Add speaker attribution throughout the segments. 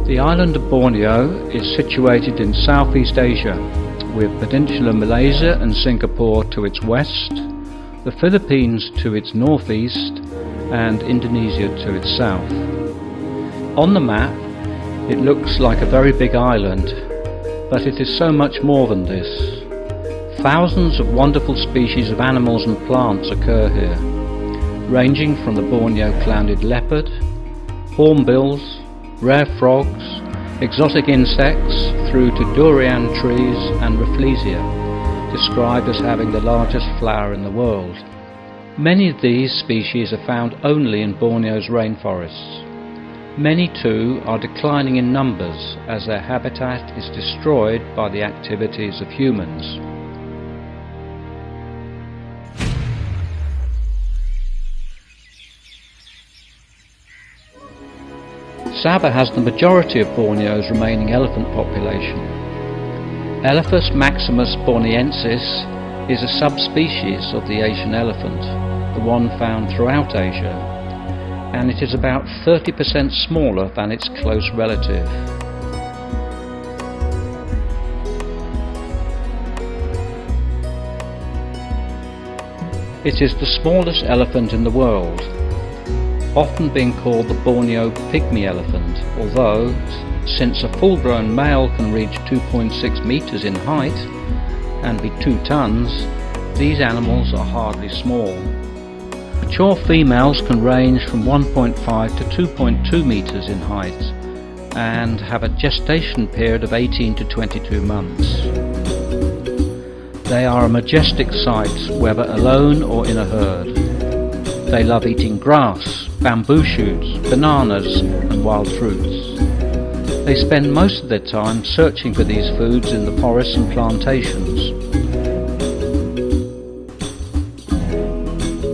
Speaker 1: The island of Borneo is situated in Southeast Asia, with Peninsular Malaysia and Singapore to its west, the Philippines to its northeast, and Indonesia to its south. On the map, it looks like a very big island, but it is so much more than this. Thousands of wonderful species of animals and plants occur here, ranging from the Borneo-clouded leopard, hornbills, rare frogs, exotic insects through to durian trees and Rafflesia, described as having the largest flower in the world. Many of these species are found only in Borneo's rainforests. Many too are declining in numbers as their habitat is destroyed by the activities of humans. Sabah has the majority of Borneo's remaining elephant population. Elephas maximus borneensis is a subspecies of the Asian elephant, the one found throughout Asia, and it is about 30% smaller than its close relative. It is the smallest elephant in the world, often being called the Borneo pygmy elephant, although, since a full-grown male can reach 2.6 meters in height and be 2 tons, these animals are hardly small. Mature females can range from 1.5 to 2.2 meters in height and have a gestation period of 18 to 22 months. They are a majestic sight, whether alone or in a herd. They love eating grass, bamboo shoots, bananas and wild fruits. They spend most of their time searching for these foods in the forests and plantations.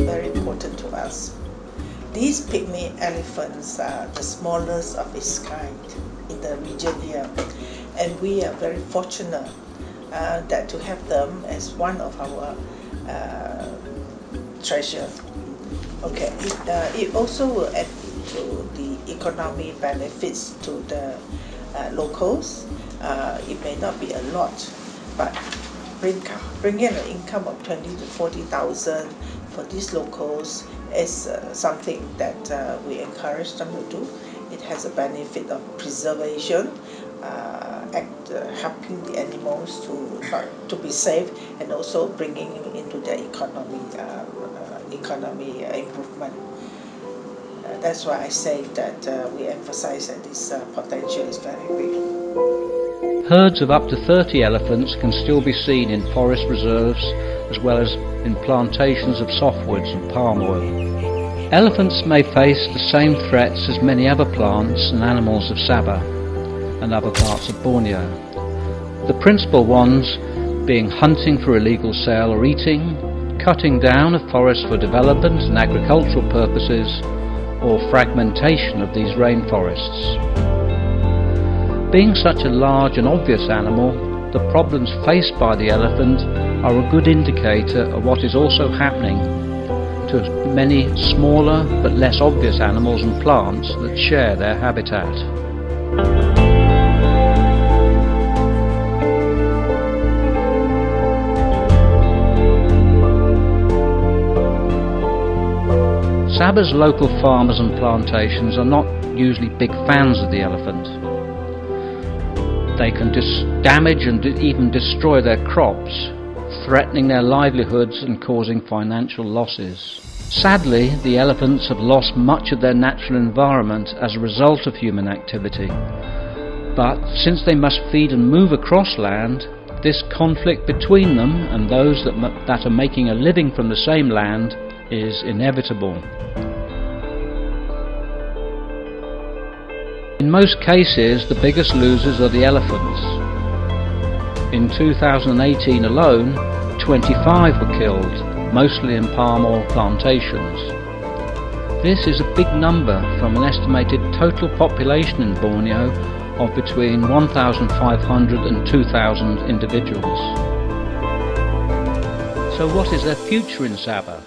Speaker 2: Very important to us. These pygmy elephants are the smallest of its kind in the region here, and we are very fortunate that to have them as one of our treasure. Okay, it also will add to the economic benefits to the locals. It may not be a lot, but bringing an income of 20 to 40,000 for these locals is something that we encourage them to do. It has a benefit of preservation, helping the animals to be safe, and also bringing into their economy improvement. That's why I say that we emphasize that this potential is very big.
Speaker 1: Herds of up to 30 elephants can still be seen in forest reserves as well as in plantations of softwoods and palm oil. Elephants may face the same threats as many other plants and animals of Sabah and other parts of Borneo. The principal ones being hunting for illegal sale or eating, cutting down of forests for development and agricultural purposes, or fragmentation of these rainforests. Being such a large and obvious animal, the problems faced by the elephant are a good indicator of what is also happening to many smaller but less obvious animals and plants that share their habitat. Sabah's local farmers and plantations are not usually big fans of the elephant. They can damage and even destroy their crops, threatening their livelihoods and causing financial losses. Sadly, the elephants have lost much of their natural environment as a result of human activity. But since they must feed and move across land, this conflict between them and those that are making a living from the same land is inevitable. In most cases, the biggest losers are the elephants. In 2018 alone, 25 were killed, mostly in palm oil plantations. This is a big number from an estimated total population in Borneo of between 1,500 and 2,000 individuals. So what is their future in Sabah?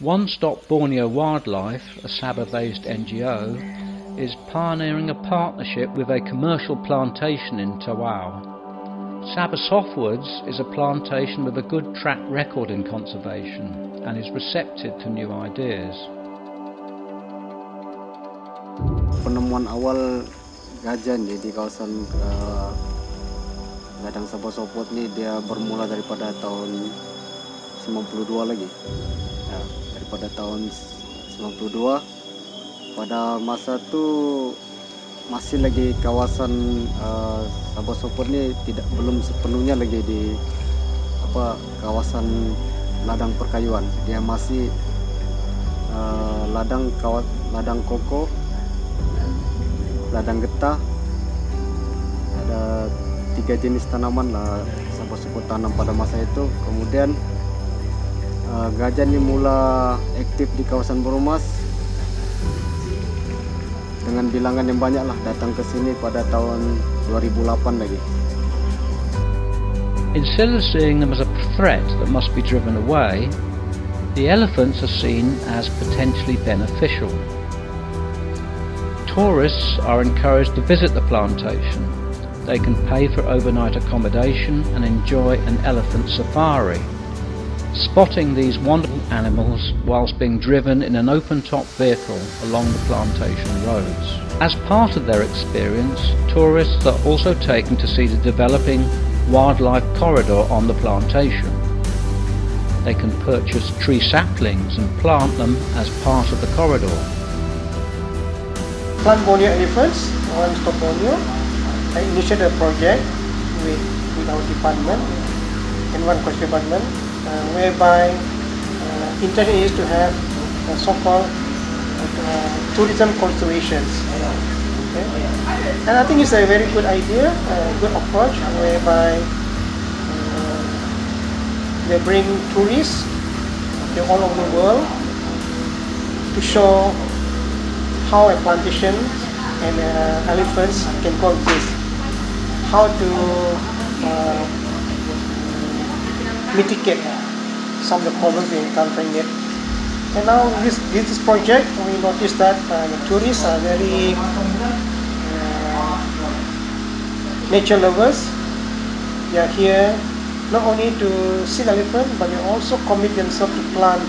Speaker 1: One Stop Borneo Wildlife, a Sabah-based NGO, is pioneering a partnership with a commercial plantation in Tawau. Sabah Softwoods is a plantation with a good track record in conservation and is receptive to new ideas.
Speaker 3: Penemuan awal gajah nih di kawasan ladang Sabah Softwood nih dia bermula daripada tahun 92 lagi. Ya, daripada tahun 92 pada masa itu masih lagi kawasan Sabah Softwood ini belum sepenuhnya lagi di kawasan ladang perkayuan. Dia masih ladang koko, ladang getah. Ada 3 jenis tanaman lah Sabah Softwood tanam pada masa itu. Kemudian gajah ini mula aktif di kawasan Boromas dengan bilangan yang banyak lah, datang ke sini pada tahun 2008 lagi.
Speaker 1: Instead of seeing them as a threat that must be driven away, the elephants are seen as potentially beneficial. Tourists are encouraged to visit the plantation. They can pay for overnight accommodation and enjoy an elephant safari, spotting these wonderful animals whilst being driven in an open-top vehicle along the plantation roads. As part of their experience, tourists are also taken to see the developing wildlife corridor on the plantation. They can purchase tree saplings and plant them as part of the corridor.
Speaker 4: Plant Borneo elephants, One Stop Borneo. I initiated a project with our department and one course department, whereby intention is to have so-called tourism conservations. Okay? And I think it's a very good idea, a good approach, whereby they bring tourists all over the world to show how a plantation and elephants can coexist, how to mitigate some of the problems we're encountering it. And now this project, we noticed that the tourists are very nature lovers. They are here not only to see the elephant, but they also commit themselves to plant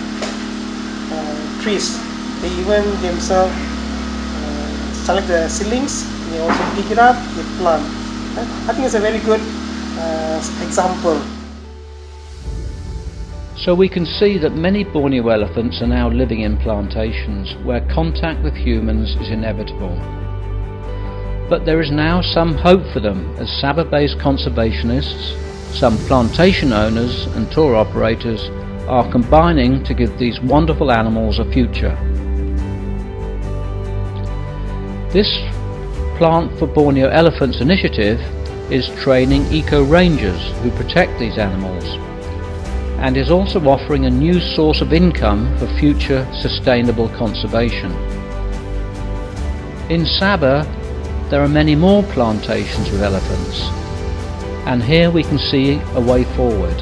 Speaker 4: trees. They even themselves select the seedlings, they also pick it up, they plant. I think it's a very good example.
Speaker 1: So we can see that many Borneo elephants are now living in plantations where contact with humans is inevitable. But there is now some hope for them as Sabah-based conservationists, some plantation owners and tour operators are combining to give these wonderful animals a future. This Plant for Borneo Elephants initiative is training eco-rangers who protect these animals, and is also offering a new source of income for future sustainable conservation. In Sabah, there are many more plantations with elephants, and here we can see a way forward.